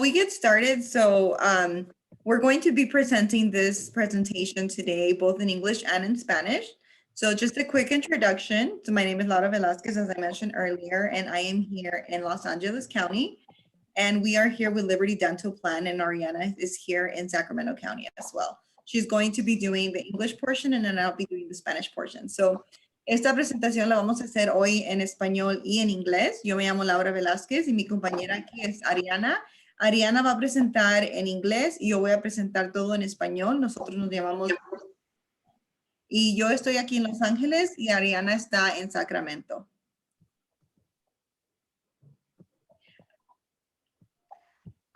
We get started. So we're going to be presenting this presentation today, both in English and in Spanish. So just a quick introduction. So my name is Laura Velasquez, as I mentioned earlier, and I am here in Los Angeles County. And we are here with Liberty Dental Plan, and Ariana is here in Sacramento County as well. She's going to be doing the English portion, and then I'll be doing the Spanish portion. So esta presentación la vamos a hacer hoy en español y en inglés. Yo me llamo Laura Velázquez y mi compañera aquí es Ariana. Ariana va a presentar en inglés y yo voy a presentar todo en español. Nosotros nos llamamos... Y yo estoy aquí en Los Ángeles y Ariana está en Sacramento.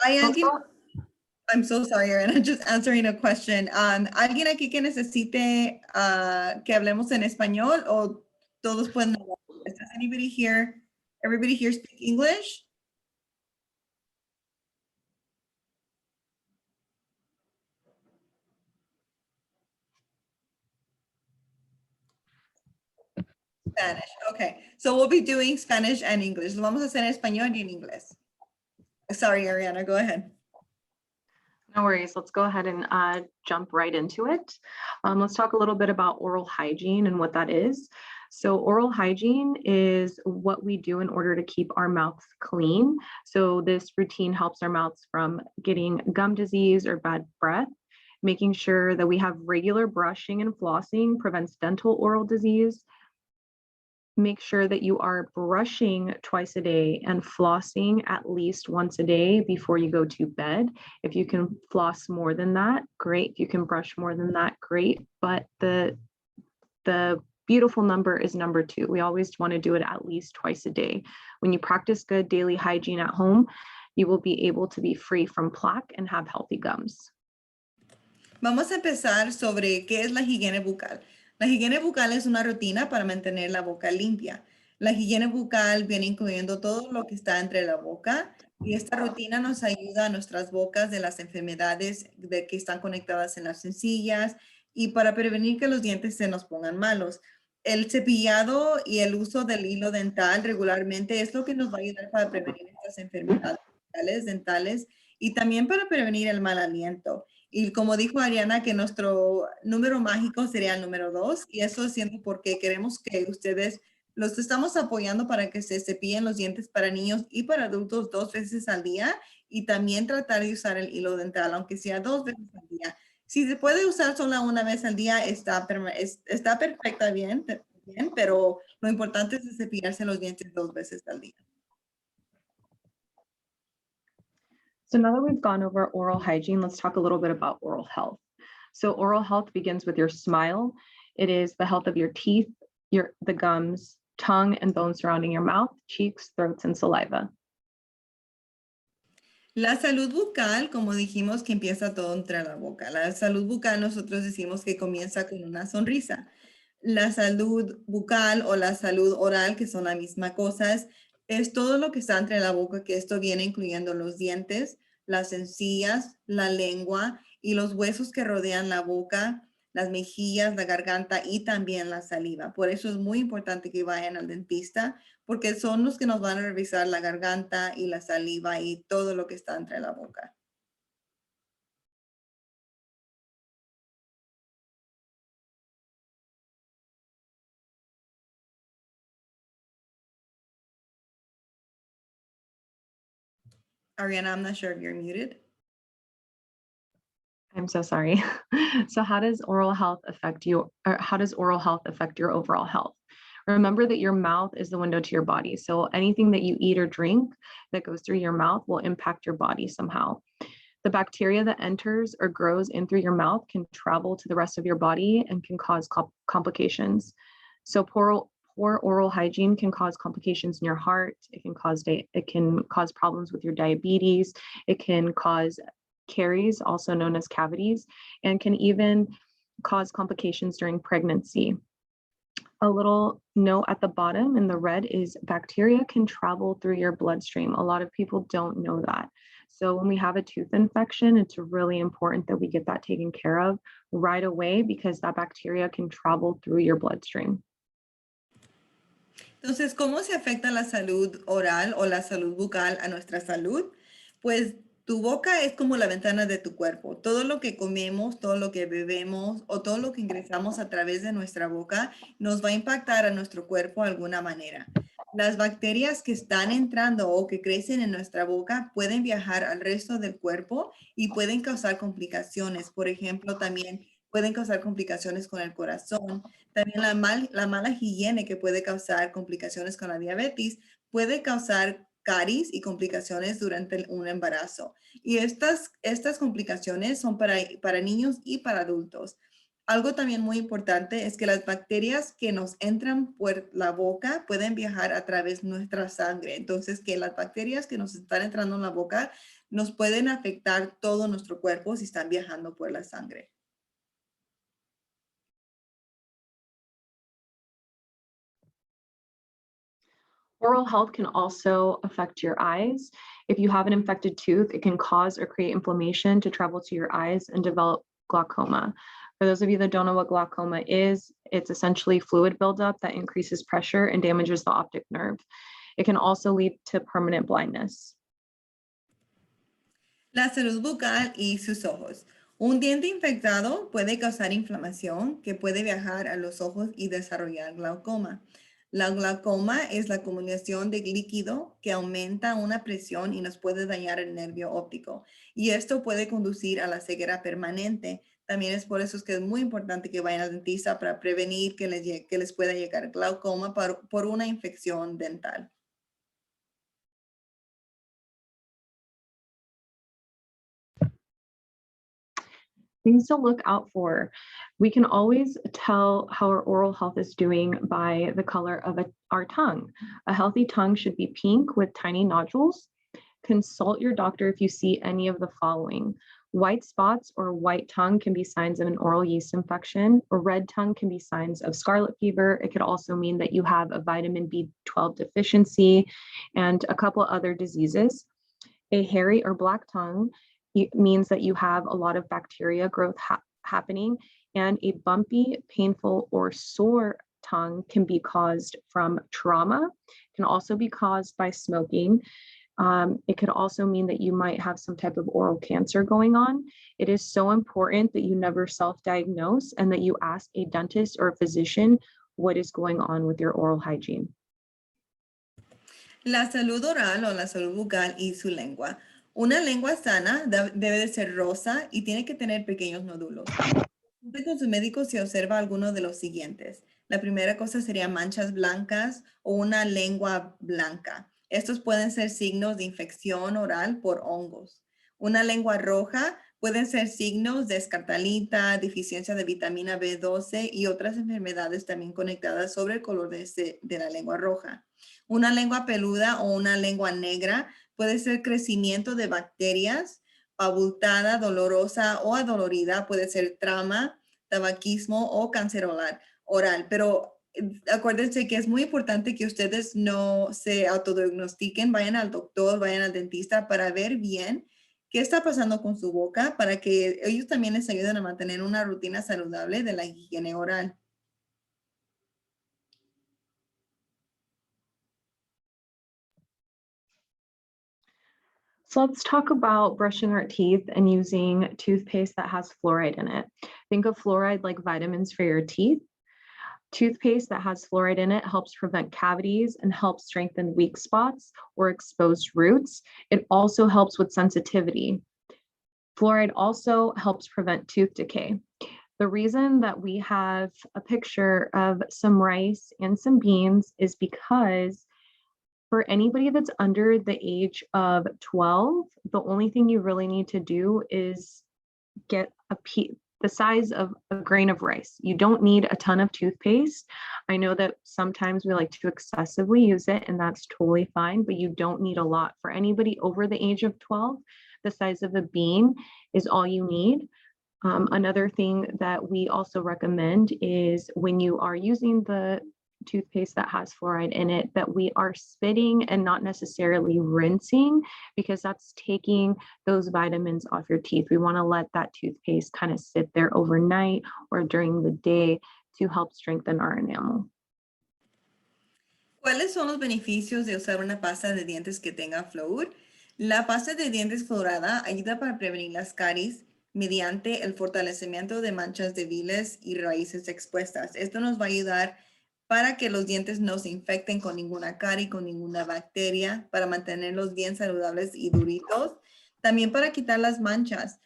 ¿Hay alguien? I'm so sorry, Ariana, just answering a question. ¿Alguien aquí que necesite que hablemos en español o todos pueden hablar? Does anybody here, everybody here speak English? Spanish, okay. So we'll be doing Spanish and English. Lo vamos a hacer en español y en inglés. Sorry, Ariana, go ahead. No worries. Let's go ahead and jump right into it. Let's talk a little bit about oral hygiene and what that is. So oral hygiene is what we do in order to keep our mouths clean. So this routine helps our mouths from getting gum disease or bad breath. Making sure that we have regular brushing and flossing prevents dental oral disease. Make sure that you are brushing twice a day and flossing at least once a day before you go to bed. If you can floss more than that, great. If you can brush more than that, great. But the beautiful number is number 2. We always want to do it at least twice a day. When you practice good daily hygiene at home, you will be able to be free from plaque and have healthy gums. Vamos a empezar sobre qué es la higiene bucal. La higiene bucal es una rutina para mantener la boca limpia. La higiene bucal viene incluyendo todo lo que está entre la boca y esta rutina nos ayuda a nuestras bocas de las enfermedades que están conectadas en las encías y para prevenir que los dientes se nos pongan malos. El cepillado y el uso del hilo dental regularmente es lo que nos va a ayudar para prevenir estas enfermedades dentales y también para prevenir el mal aliento. Y como dijo Ariana, que nuestro número mágico sería el número 2 y eso haciendo porque queremos que ustedes los estamos apoyando para que se cepillen los dientes para niños y para adultos 2 veces al día y también tratar de usar el hilo dental, aunque sea 2 veces al día. Si se puede usar solo una vez al día, está perfecta bien, pero lo importante es cepillarse los dientes 2 veces al día. So now that we've gone over oral hygiene, let's talk a little bit about oral health. So oral health begins with your smile. It is the health of your teeth, the gums, tongue, and bones surrounding your mouth, cheeks, throats, and saliva. La salud bucal, como dijimos, que empieza todo entre la boca. La salud bucal nosotros decimos que comienza con una sonrisa. La salud bucal o la salud oral, que son la misma cosa, es todo lo que está entre la boca, que esto viene incluyendo los dientes, las encías, la lengua y los huesos que rodean la boca, las mejillas, la garganta y también la saliva. Por eso es muy importante que vayan al dentista, porque son los que nos van a revisar la garganta y la saliva y todo lo que está entre la boca. Ariana, I'm not sure if you're muted. I'm so sorry. So how does oral health affect you, or how does oral health affect your overall health? Remember that your mouth is the window to your body. So anything that you eat or drink that goes through your mouth will impact your body somehow. The bacteria that enters or grows in through your mouth can travel to the rest of your body and can cause complications. So poor oral hygiene can cause complications in your heart. It can cause problems with your diabetes. It can cause caries, also known as cavities, and can even cause complications during pregnancy. A little note at the bottom in the red is bacteria can travel through your bloodstream. A lot of people don't know that. So when we have a tooth infection, it's really important that we get that taken care of right away because that bacteria can travel through your bloodstream. Entonces, ¿cómo se afecta la salud oral o la salud bucal a nuestra salud? Pues Tu boca es como la ventana de tu cuerpo. Todo lo que comemos, todo lo que bebemos o todo lo que ingresamos a través de nuestra boca nos va a impactar a nuestro cuerpo de alguna manera. Las bacterias que están entrando o que crecen en nuestra boca pueden viajar al resto del cuerpo y pueden causar complicaciones. Por ejemplo, también pueden causar complicaciones con el corazón. También la mala higiene que puede causar complicaciones con la diabetes puede causar caries y complicaciones durante un embarazo. Y estas complicaciones son para niños y para adultos. Algo también muy importante es que las bacterias que nos entran por la boca pueden viajar a través de nuestra sangre. Entonces, que las bacterias que nos están entrando en la boca nos pueden afectar todo nuestro cuerpo si están viajando por la sangre. Oral health can also affect your eyes. If you have an infected tooth, it can cause or create inflammation to travel to your eyes and develop glaucoma. For those of you that don't know what glaucoma is, it's essentially fluid buildup that increases pressure and damages the optic nerve. It can also lead to permanent blindness. La salud bucal y sus ojos. Un diente infectado puede causar inflamación que puede viajar a los ojos y desarrollar glaucoma. La glaucoma es la acumulación de líquido que aumenta una presión y nos puede dañar el nervio óptico. Y esto puede conducir a la ceguera permanente. También es por eso que es muy importante que vayan al dentista para prevenir que les pueda llegar glaucoma por una infección dental. Things to look out for. We can always tell how our oral health is doing by the color of our tongue. A healthy tongue should be pink with tiny nodules. Consult your doctor if you see any of the following. White spots or white tongue can be signs of an oral yeast infection. A red tongue can be signs of scarlet fever. It could also mean that you have a vitamin B12 deficiency and a couple other diseases. A hairy or black tongue means that you have a lot of bacteria growth happening, and a bumpy, painful, or sore tongue can be caused from trauma, can also be caused by smoking. It could also mean that you might have some type of oral cancer going on. It is so important that you never self-diagnose and that you ask a dentist or a physician what is going on with your oral hygiene. La salud oral o la salud bucal y su lengua. Una lengua sana debe de ser rosa y tiene que tener pequeños nódulos. Consulte con su médico si observa alguno de los siguientes. La primera cosa sería manchas blancas o una lengua blanca. Estos pueden ser signos de infección oral por hongos. Una lengua roja pueden ser signos de escarlata, deficiencia de vitamina B12 y otras enfermedades también conectadas sobre el color de la lengua roja. Una lengua peluda o una lengua negra puede ser crecimiento de bacterias, abultada, dolorosa o adolorida, puede ser trauma, tabaquismo o cáncer oral. Pero acuérdense que es muy importante que ustedes no se autodiagnostiquen, vayan al doctor, vayan al dentista para ver bien qué está pasando con su boca, para que ellos también les ayuden a mantener una rutina saludable de la higiene oral. So let's talk about brushing our teeth and using toothpaste that has fluoride in it. Think of fluoride like vitamins for your teeth. Toothpaste that has fluoride in it helps prevent cavities and helps strengthen weak spots or exposed roots. It also helps with sensitivity. Fluoride also helps prevent tooth decay. The reason that we have a picture of some rice and some beans is because for anybody that's under the age of 12, the only thing you really need to do is get the size of a grain of rice. You don't need a ton of toothpaste. I know that sometimes we like to excessively use it, and that's totally fine, but you don't need a lot. For anybody over the age of 12, the size of a bean is all you need. Another thing that we also recommend is when you are using the toothpaste that has fluoride in it, that we are spitting and not necessarily rinsing, because that's taking those vitamins off your teeth. We want to let that toothpaste kind of sit there overnight or during the day to help strengthen our enamel. ¿Cuáles son los beneficios de usar una pasta de dientes que tenga flúor? La pasta de dientes fluorada ayuda para prevenir las caries mediante el fortalecimiento de manchas débiles y raíces expuestas. Esto nos va a ayudar para que los dientes no se infecten con ninguna carie, con ninguna bacteria, para mantenerlos bien saludables y duritos. También para quitar las manchas.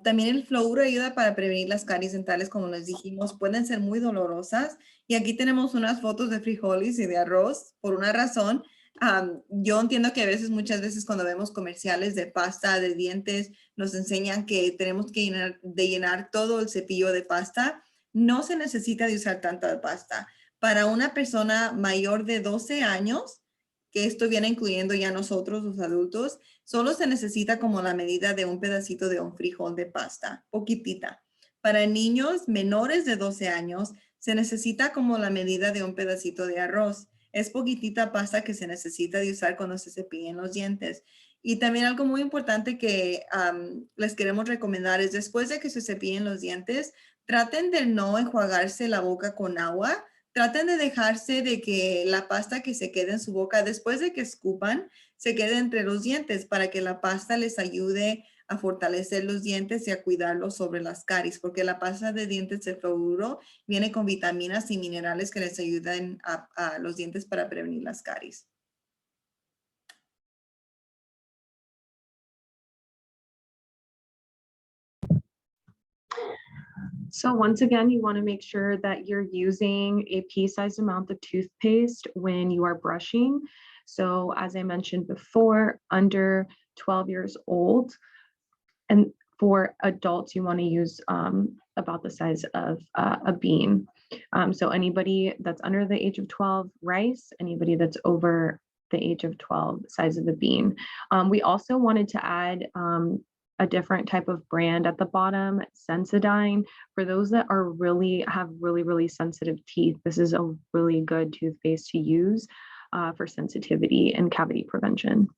También el fluoruro ayuda para prevenir las caries dentales, como les dijimos, pueden ser muy dolorosas. Y aquí tenemos unas fotos de frijoles y de arroz por una razón. Yo entiendo que a veces, muchas veces cuando vemos comerciales de pasta de dientes, nos enseñan que tenemos que llenar todo el cepillo de pasta. No se necesita de usar tanta pasta. Para una persona mayor de 12 años, que esto viene incluyendo ya nosotros los adultos, solo se necesita como la medida de un pedacito de un frijol de pasta, poquitita. Para niños menores de 12 años, se necesita como la medida de un pedacito de arroz. Es poquitita pasta que se necesita de usar cuando se cepillen los dientes. Y también algo muy importante que les queremos recomendar es después de que se cepillen los dientes, traten de no enjuagarse la boca con agua. Traten de dejarse de que la pasta que se quede en su boca después de que escupan se quede entre los dientes para que la pasta les ayude a fortalecer los dientes y a cuidarlos sobre las caries, porque la pasta de dientes de fluoruro viene con vitaminas y minerales que les ayudan a los dientes para prevenir las caries. So once again, you want to make sure that you're using a pea-sized amount of toothpaste when you are brushing. So as I mentioned before, under 12 years old, and for adults, you want to use about the size of a bean. So anybody that's under the age of 12, rice, anybody that's over the age of 12, size of a bean. We also wanted to add a different type of brand at the bottom, Sensodyne. For those that are have really sensitive teeth, this is a really good toothpaste to use for sensitivity and cavity prevention.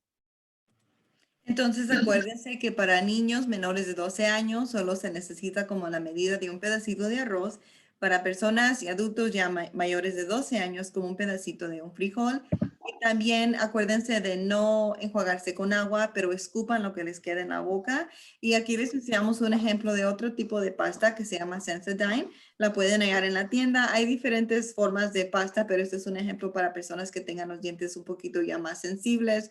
Entonces acuérdense que para niños menores de 12 años solo se necesita como la medida de un pedacito de arroz. Para personas y adultos ya mayores de 12 años como un pedacito de un frijol. Y también acuérdense de no enjuagarse con agua, pero escupan lo que les queda en la boca. Y aquí les enseñamos un ejemplo de otro tipo de pasta que se llama Sensodyne. La pueden hallar en la tienda. Hay diferentes formas de pasta, pero este es un ejemplo para personas que tengan los dientes un poquito ya más sensibles,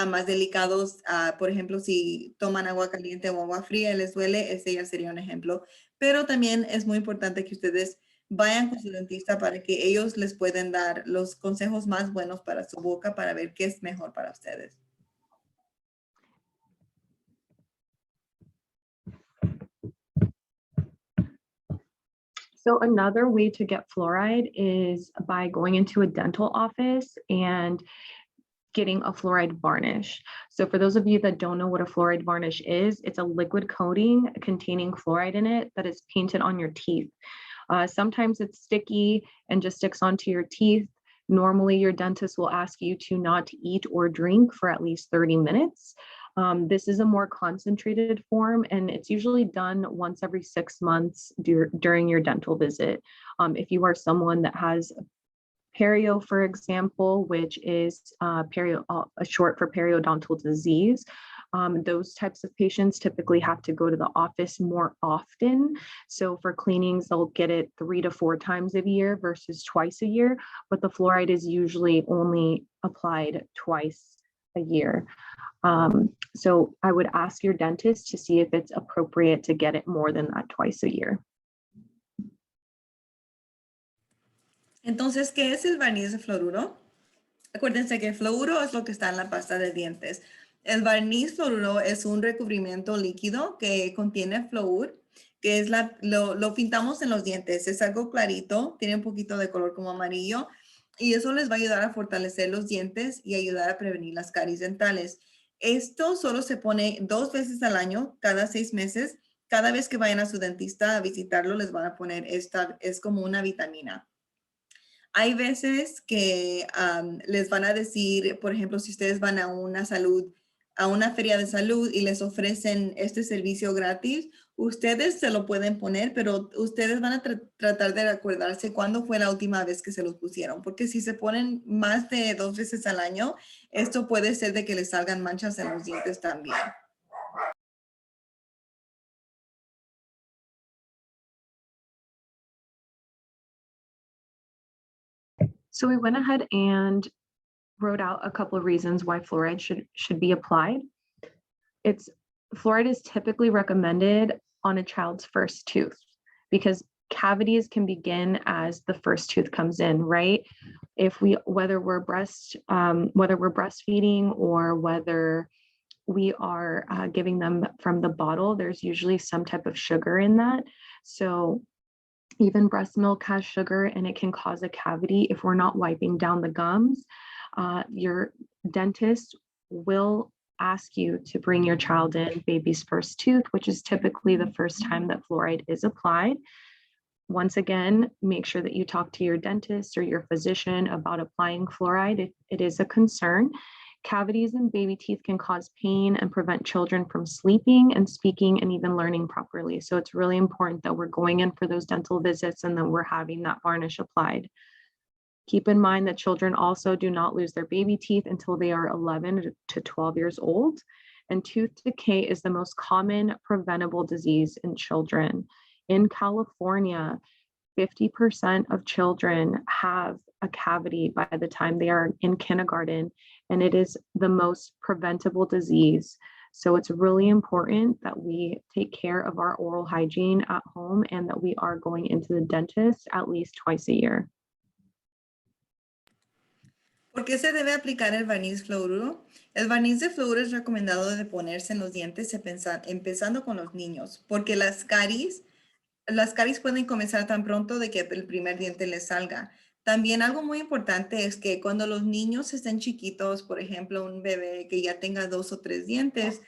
más delicados. Por ejemplo, si toman agua caliente o agua fría y les duele, ese ya sería un ejemplo. Pero también es muy importante que ustedes vayan con su dentista para que ellos les puedan dar los consejos más buenos para su boca para ver qué es mejor para ustedes. So another way to get fluoride is by going into a dental office and getting a fluoride varnish. So for those of you that don't know what a fluoride varnish is, it's a liquid coating containing fluoride in it that is painted on your teeth. Sometimes it's sticky and just sticks onto your teeth. Normally, your dentist will ask you to not eat or drink for at least 30 minutes. This is a more concentrated form, and it's usually done once every 6 months during your dental visit. If you are someone that has perio, for example, which is short for periodontal disease. Those types of patients typically have to go to the office more often. So for cleanings, they'll get it 3 to 4 times a year versus twice a year, but the fluoride is usually only applied twice a year. So I would ask your dentist to see if it's appropriate to get it more than that twice a year. Entonces, ¿qué es el barniz de fluoruro? Acuérdense que el fluoruro es lo que está en la pasta de dientes. El barniz fluoruro es un recubrimiento líquido que contiene flúor, que es lo pintamos en los dientes. Es algo clarito, tiene un poquito de color como amarillo y eso les va a ayudar a fortalecer los dientes y ayudar a prevenir las caries dentales. Esto solo se pone 2 veces al año, cada 6 meses. Cada vez que vayan a su dentista a visitarlo, les van a poner esta, es como una vitamina. Hay veces que les van a decir, por ejemplo, si ustedes van a una salud a una feria de salud y les ofrecen este servicio gratis, ustedes se lo pueden poner, pero ustedes van a tratar de acordarse cuándo fue la última vez que se los pusieron, porque si se ponen más de 2 veces al año, esto puede ser de que les salgan manchas en los dientes también. So we went ahead and wrote out a couple of reasons why fluoride should be applied. Fluoride is typically recommended on a child's first tooth because cavities can begin as the first tooth comes in, right? Whether we're breastfeeding or whether we are giving them from the bottle, there's usually some type of sugar in that. So even breast milk has sugar and it can cause a cavity if we're not wiping down the gums. Your dentist will ask you to bring your child in baby's first tooth, which is typically the first time that fluoride is applied. Once again, make sure that you talk to your dentist or your physician about applying fluoride if it is a concern. Cavities in baby teeth can cause pain and prevent children from sleeping and speaking and even learning properly. So it's really important that we're going in for those dental visits and that we're having that varnish applied. Keep in mind that children also do not lose their baby teeth until they are 11 to 12 years old. And tooth decay is the most common preventable disease in children. In California, 50% of children have a cavity by the time they are in kindergarten, and it is the most preventable disease. So it's really important that we take care of our oral hygiene at home and that we are going into the dentist at least twice a year. ¿Por qué se debe aplicar el barniz fluoruro? El barniz de fluoruro es recomendado de ponerse en los dientes empezando con los niños, porque las caries pueden comenzar tan pronto de que el primer diente les salga. También algo muy importante es que cuando los niños estén chiquitos, por ejemplo, un bebé que ya tenga 2 o 3 dientes,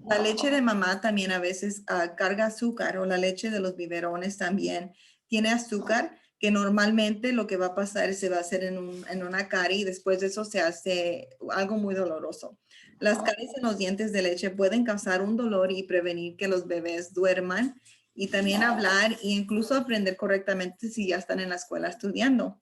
la leche de mamá también a veces carga azúcar, o la leche de los biberones también tiene azúcar, que normalmente lo que va a pasar es se va a hacer en una carie y después de eso se hace algo muy doloroso. Las caries en los dientes de leche pueden causar un dolor y prevenir que los bebés duerman y también hablar e incluso aprender correctamente si ya están en la escuela estudiando.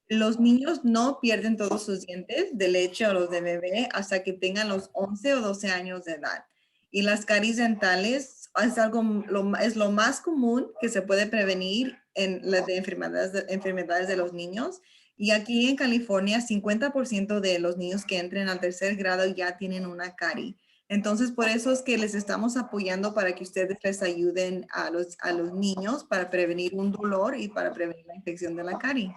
Los niños no pierden todos sus dientes de leche o los de bebé hasta que tengan los 11 o 12 años de edad. Y las caries dentales es lo más común que se puede prevenir en las enfermedades de los niños. Y aquí en California, 50% de los niños que entren al 3er grado ya tienen una carie. Entonces, por eso es que les estamos apoyando para que ustedes les ayuden a los niños para prevenir un dolor y para prevenir la infección de la carie.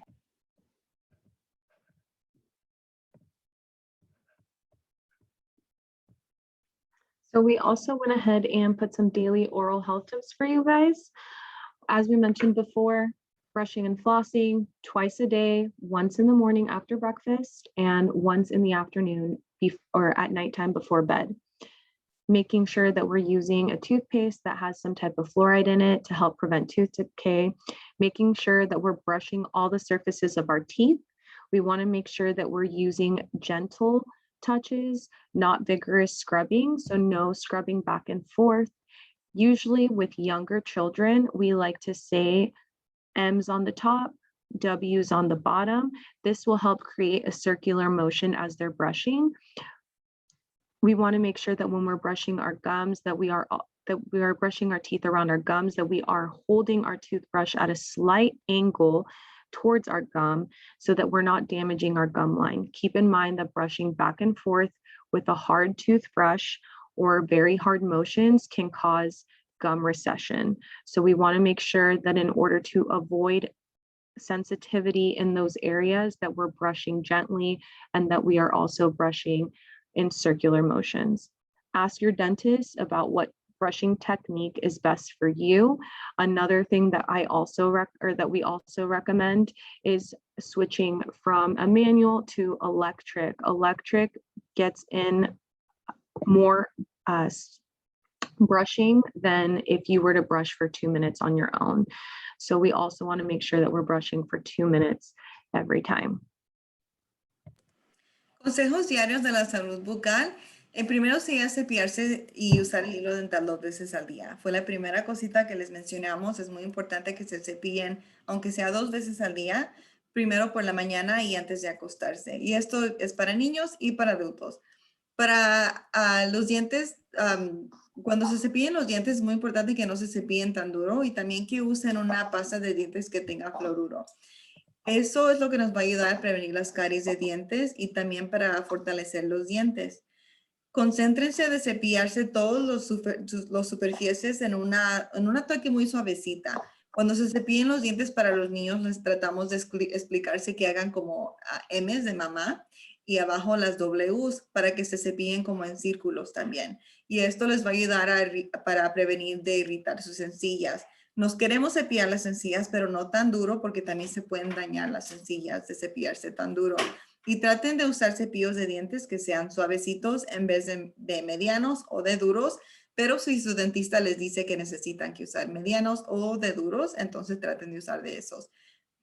So we also went ahead and put some daily oral health tips for you guys. As we mentioned before, brushing and flossing twice a day, once in the morning after breakfast and once in the afternoon or at nighttime before bed. Making sure that we're using a toothpaste that has some type of fluoride in it to help prevent tooth decay. Making sure that we're brushing all the surfaces of our teeth. We want to make sure that we're using gentle touches, not vigorous scrubbing. So no scrubbing back and forth. Usually with younger children, we like to say M's on the top, W's on the bottom. This will help create a circular motion as they're brushing. We want to make sure that when we're brushing our gums, that we are brushing our teeth around our gums, that we are holding our toothbrush at a slight angle towards our gum so that we're not damaging our gum line. Keep in mind that brushing back and forth with a hard toothbrush or very hard motions can cause gum recession. So we want to make sure that in order to avoid sensitivity in those areas, that we're brushing gently and that we are also brushing in circular motions. Ask your dentist about what brushing technique is best for you. Another thing that we also recommend is switching from a manual to electric. Electric gets in more brushing than if you were to brush for 2 minutes on your own. So we also want to make sure that we're brushing for 2 minutes every time. Consejos diarios de la salud bucal. El primero sería cepillarse y usar el hilo dental 2 veces al día. Fue la primera cosita que les mencionamos. Es muy importante que se cepillen, aunque sea 2 veces al día, primero por la mañana y antes de acostarse. Y esto es para niños y para adultos. Para los dientes, cuando se cepillen los dientes es muy importante que no se cepillen tan duro y también que usen una pasta de dientes que tenga fluoruro. Eso es lo que nos va a ayudar a prevenir las caries de dientes y también para fortalecer los dientes. Concéntrense de cepillarse todos los superficies en una toque muy suavecita. Cuando se cepillen los dientes para los niños, les tratamos de explicarse que hagan como M's de mamá y abajo las W's para que se cepillen como en círculos también. Y esto les va a ayudar para prevenir de irritar sus encías. Nos queremos cepillar las encías, pero no tan duro porque también se pueden dañar las encías de cepillarse tan duro. Y traten de usar cepillos de dientes que sean suavecitos en vez de medianos o de duros, pero si su dentista les dice que necesitan que usar medianos o de duros, entonces traten de usar de esos.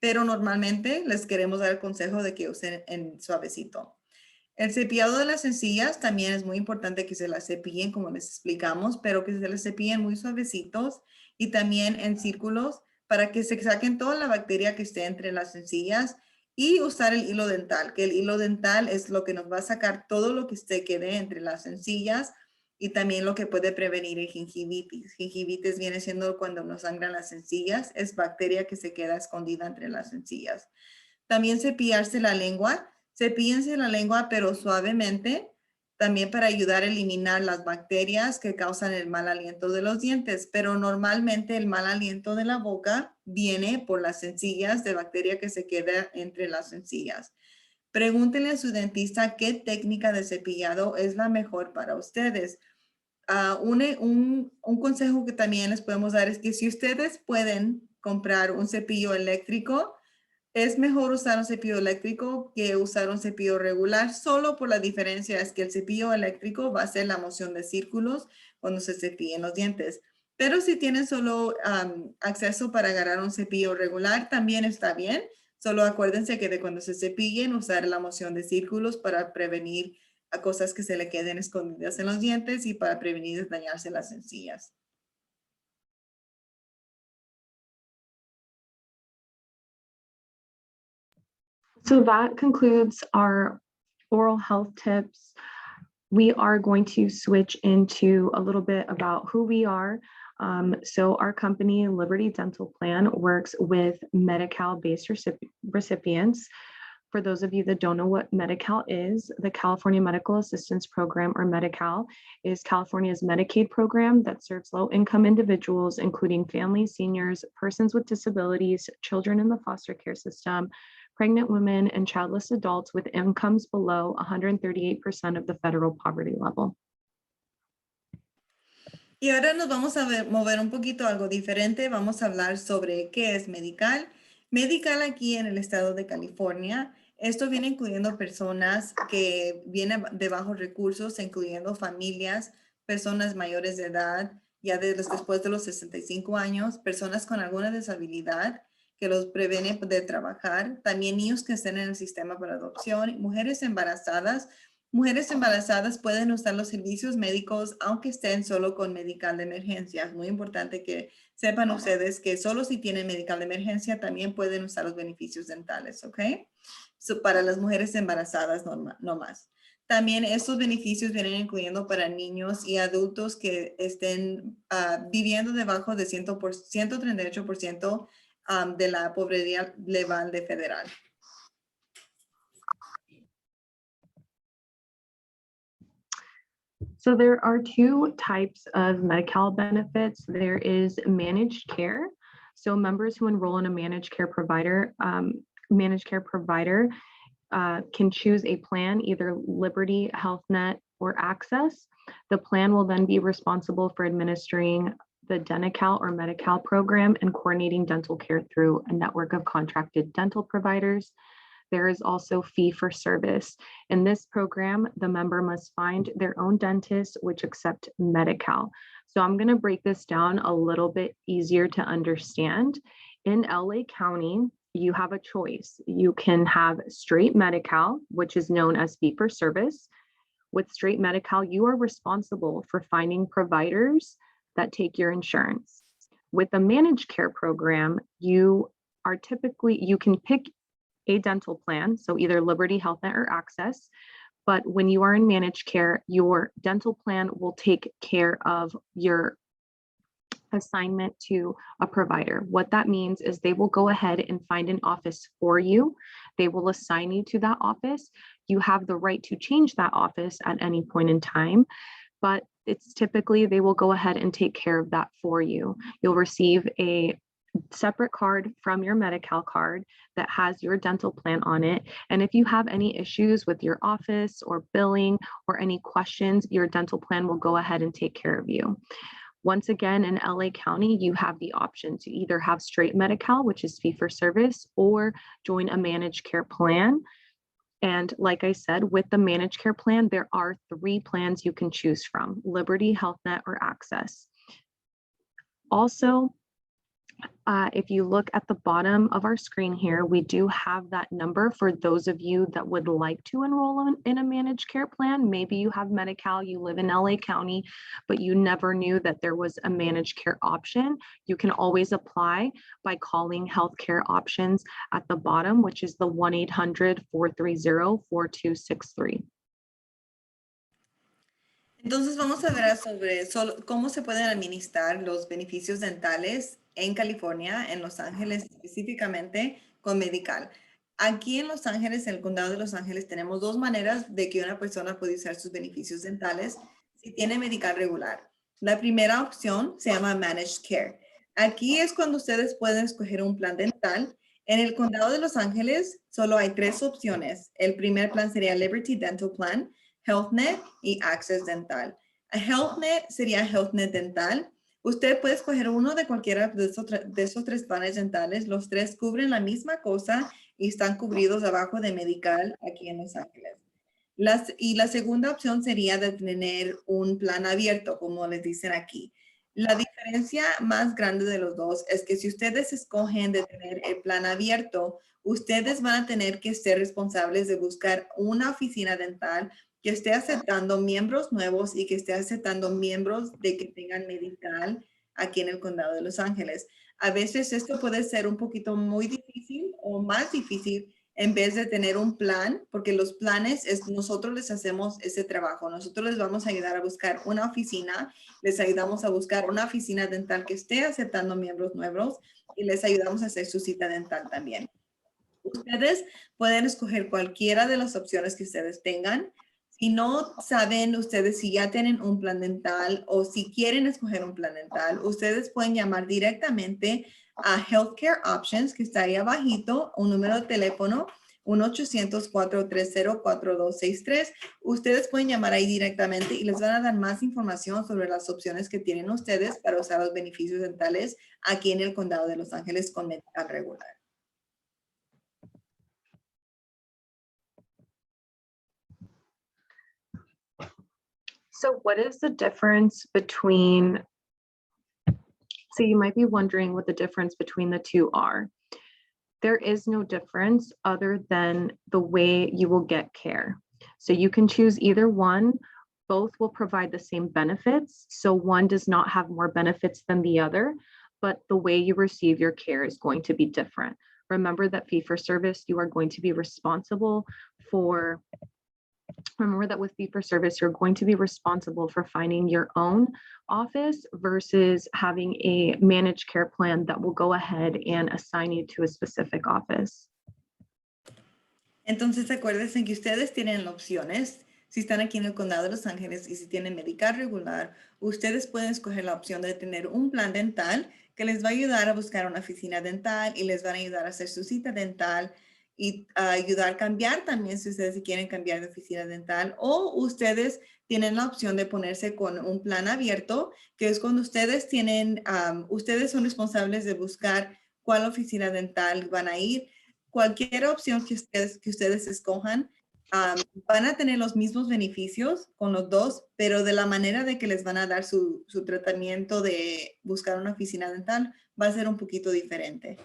Pero normalmente les queremos dar el consejo de que usen en suavecito. El cepillado de las encías también es muy importante que se las cepillen como les explicamos, pero que se las cepillen muy suavecitos y también en círculos para que se saquen toda la bacteria que esté entre las encías y usar el hilo dental, que el hilo dental es lo que nos va a sacar todo lo que se quede entre las encías y también lo que puede prevenir el gingivitis. Gingivitis viene siendo cuando nos sangran las encías, es bacteria que se queda escondida entre las encías. También cepillarse la lengua. Cepíllense la lengua, pero suavemente, también para ayudar a eliminar las bacterias que causan el mal aliento de los dientes. Pero normalmente el mal aliento de la boca viene por las encías de bacteria que se queda entre las encías. Pregúntenle a su dentista qué técnica de cepillado es la mejor para ustedes. Un consejo que también les podemos dar es que si ustedes pueden comprar un cepillo eléctrico, es mejor usar un cepillo eléctrico que usar un cepillo regular, solo por la diferencia es que el cepillo eléctrico va a hacer la moción de círculos cuando se cepillen los dientes. Pero si tienen solo acceso para agarrar un cepillo regular, también está bien. Solo acuérdense que de cuando se cepillen, usar la moción de círculos para prevenir a cosas que se le queden escondidas en los dientes y para prevenir dañarse las encías. So that concludes our oral health tips. We are going to switch into a little bit about who we are. So our company, Liberty Dental Plan, works with Medi-Cal-based recipients. For those of you that don't know what Medi-Cal is, the California Medical Assistance Program, or Medi-Cal, is California's Medicaid program that serves low-income individuals, including families, seniors, persons with disabilities, children in the foster care system, pregnant women, and childless adults with incomes below 138% of the federal poverty level. Y ahora nos vamos a mover un poquito a algo diferente. Vamos a hablar sobre qué es Medi-Cal. Medi-Cal aquí en el estado de California. Esto viene incluyendo personas que vienen de bajos recursos, incluyendo familias, personas mayores de edad, ya después de los 65 años, personas con alguna disabilidad que los previene de trabajar, también niños que estén en el sistema para adopción, mujeres embarazadas. Mujeres embarazadas pueden usar los servicios médicos aunque estén solo con medical de emergencia. Es muy importante que sepan ustedes que solo si tienen medical de emergencia también pueden usar los beneficios dentales, ¿ok? Para las mujeres embarazadas no más. También estos beneficios vienen incluyendo para niños y adultos que estén viviendo debajo de 138% de la pobreza legal de federal. So there are two types of Medi-Cal benefits. There is managed care. So members who enroll in a managed care provider can choose a plan, either Liberty, HealthNet, or Access. The plan will then be responsible for administering the DentaCal or Medi-Cal program and coordinating dental care through a network of contracted dental providers. There is also fee for service. In this program, the member must find their own dentist which accept Medi-Cal. So I'm going to break this down a little bit easier to understand. In LA County, you have a choice. You can have straight Medi-Cal, which is known as fee for service, With straight Medi-Cal, you are responsible for finding providers that take your insurance. With a managed care program, you can pick a dental plan, so either Liberty, HealthNet, or Access. But when you are in managed care, your dental plan will take care of your assignment to a provider. What that means is they will go ahead and find an office for you. They will assign you to that office. You have the right to change that office at any point in time, but it's typically they will go ahead and take care of that for you. You'll receive a separate card from your Medi-Cal card that has your dental plan on it. And if you have any issues with your office or billing or any questions, your dental plan will go ahead and take care of you. Once again, in LA County, you have the option to either have straight Medi-Cal, which is fee for service, or join a managed care plan. And like I said, with the managed care plan, there are 3 plans you can choose from: Liberty, HealthNet, or Access. Also, if you look at the bottom of our screen here, we do have that number for those of you that would like to enroll in a managed care plan. Maybe you have Medi-Cal, you live in LA County, but you never knew that there was a managed care option. You can always apply by calling Healthcare Options at the bottom, which is the 1-800-430-4263. Entonces vamos a ver sobre cómo se pueden administrar los beneficios dentales en California, en Los Ángeles específicamente con Medi-Cal. Aquí en Los Ángeles, en el condado de Los Ángeles, tenemos 2 maneras de que una persona puede usar sus beneficios dentales si tiene Medi-Cal regular. La primera opción se llama Managed Care. Aquí es cuando ustedes pueden escoger un plan dental. En el condado de Los Ángeles solo hay 3 opciones. El primer plan sería Liberty Dental Plan, HealthNet y Access Dental. HealthNet sería HealthNet Dental. Usted puede escoger uno de cualquiera de esos 3 planes dentales. Los 3 cubren la misma cosa y están cubridos abajo de Medi-Cal aquí en Los Ángeles. Y la segunda opción sería de tener un plan abierto, como les dicen aquí. La diferencia más grande de los dos es que si ustedes escogen de tener el plan abierto, ustedes van a tener que ser responsables de buscar una oficina dental que esté aceptando miembros nuevos y que esté aceptando miembros de que tengan Medi-Cal aquí en el condado de Los Ángeles. A veces esto puede ser un poquito muy difícil o más difícil en vez de tener un plan, porque los planes, nosotros les hacemos ese trabajo. Nosotros les vamos a ayudar a buscar una oficina, les ayudamos a buscar una oficina dental que esté aceptando miembros nuevos y les ayudamos a hacer su cita dental también. Ustedes pueden escoger cualquiera de las opciones que ustedes tengan. Si no saben ustedes si ya tienen un plan dental o si quieren escoger un plan dental, ustedes pueden llamar directamente a Healthcare Options, que está ahí abajito, un número de teléfono, 1-800-430-4263. Ustedes pueden llamar ahí directamente y les van a dar más información sobre las opciones que tienen ustedes para usar los beneficios dentales aquí en el condado de Los Ángeles con Medi-Cal regular. So what is the difference between, so you might be wondering what the difference between the 2 are. There is no difference other than the way you will get care. So you can choose either one. Both will provide the same benefits. So one does not have more benefits than the other, but the way you receive your care is going to be different. Remember that fee for service, you are going to be responsible for Remember that with fee for service, you're going to be responsible for finding your own office versus having a managed care plan that will go ahead and assign you to a specific office. Entonces, acuérdense que ustedes tienen opciones. Si están aquí en el condado de Los Ángeles y si tienen Medi-Cal regular, ustedes pueden escoger la opción de tener un plan dental que les va a ayudar a buscar una oficina dental y les van a ayudar a hacer su cita dental y ayudar a cambiar también si ustedes quieren cambiar de oficina dental, o ustedes tienen la opción de ponerse con un plan abierto, que es cuando ustedes tienen, ustedes son responsables de buscar cuál oficina dental van a ir. Cualquier opción que ustedes escojan, van a tener los mismos beneficios con los dos, pero de la manera de que les van a dar su tratamiento de buscar una oficina dental va a ser un poquito diferente.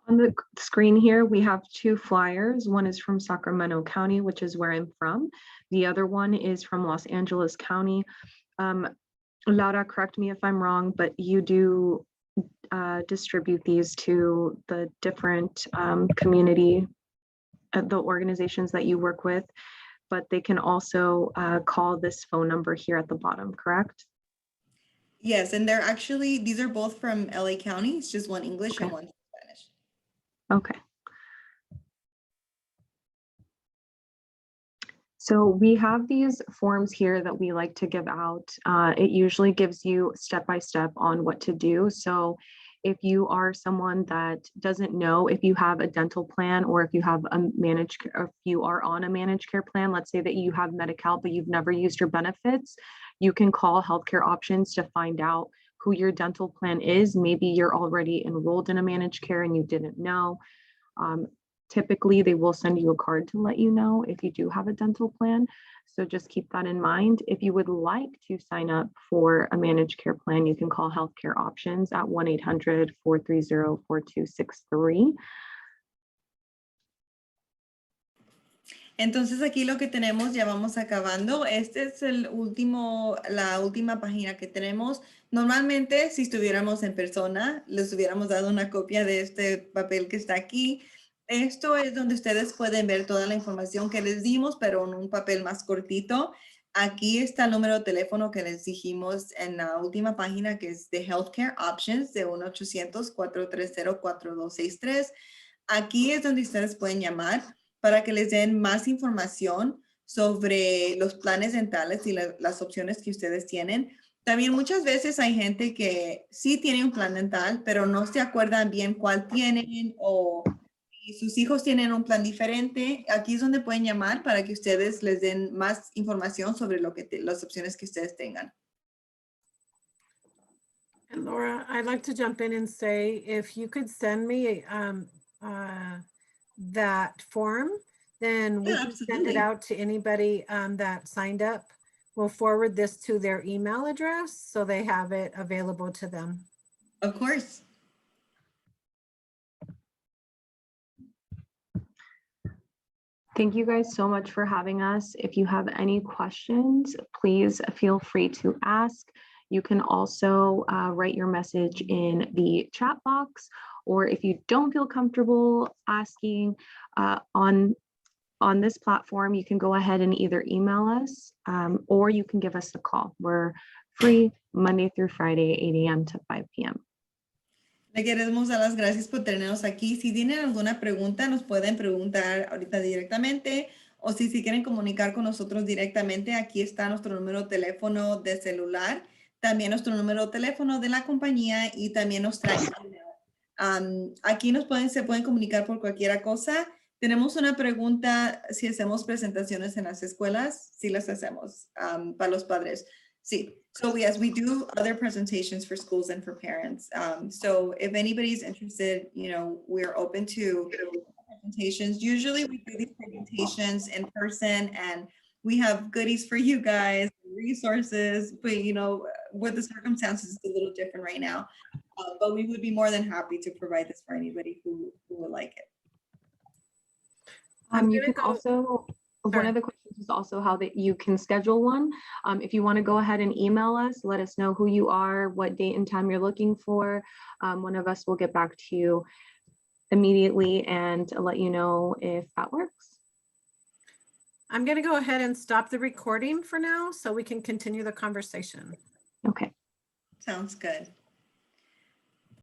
On the screen here, we have two flyers. One is from Sacramento County, which is where I'm from. The other one is from Los Angeles County. Laura, correct me if I'm wrong, but you do distribute these to the different community, the organizations that you work with, but they can also call this phone number here at the bottom, correct? Yes, and they're actually, these are both from LA County. It's just one English and one Spanish. Okay. So we have these forms here that we like to give out. It usually gives you step-by-step on what to do. So if you are someone that doesn't know if you have a dental plan or if you have a managed, or if you are on a managed care plan, let's say that you have Medi-Cal, but you've never used your benefits, you can call Healthcare Options to find out who your dental plan is. Maybe you're already enrolled in a managed care and you didn't know. Typically, they will send you a card to let you know if you do have a dental plan. So just keep that in mind. If you would like to sign up for a managed care plan, you can call Healthcare Options at 1-800-430-4263. Entonces aquí lo que tenemos, ya vamos acabando. Este es la última página que tenemos. Normalmente, si estuviéramos en persona, les hubiéramos dado una copia de este papel que está aquí. Esto es donde ustedes pueden ver toda la información que les dimos, pero en un papel más cortito. Aquí está el número de teléfono que les dijimos en la última página, que es de Healthcare Options, de 1-800-430-4263. Aquí es donde ustedes pueden llamar para que les den más información sobre los planes dentales y las opciones que ustedes tienen. También muchas veces hay gente que sí tiene un plan dental, pero no se acuerdan bien cuál tienen o si sus hijos tienen un plan diferente. Aquí es donde pueden llamar para que ustedes les den más información sobre las opciones que ustedes tengan. And Laura, I'd like to jump in and say, if you could send me that form, then we can send it out to anybody that signed up. We'll forward this to their email address so they have it available to them. Of course. Thank you guys so much for having us. If you have any questions, please feel free to ask. You can also write your message in the chat box, or if you don't feel comfortable asking on this platform, you can go ahead and either email us or you can give us a call. We're free Monday through Friday, 8 a.m. to 5 p.m. Le queremos dar las gracias por tenernos aquí. Si tienen alguna pregunta, nos pueden preguntar ahorita directamente, o si quieren comunicar con nosotros directamente, aquí está nuestro número de teléfono de celular, también nuestro número de teléfono de la compañía y también nuestra email. Aquí se pueden comunicar por cualquier cosa. Tenemos una pregunta, si hacemos presentaciones en las escuelas. Sí las hacemos para los padres. Sí. So yes, we do other presentations for schools and for parents. So if anybody's interested, we're open to presentations. Usually we do these presentations in person and we have goodies for you guys, resources, but with the circumstances, it's a little different right now. But we would be more than happy to provide this for anybody who would like it. You can also, one of the questions is also how that you can schedule one. If you want to go ahead and email us, let us know who you are, what date and time you're looking for. One of us will get back to you immediately and let you know if that works. I'm going to go ahead and stop the recording for now so we can continue the conversation. Okay. Sounds good.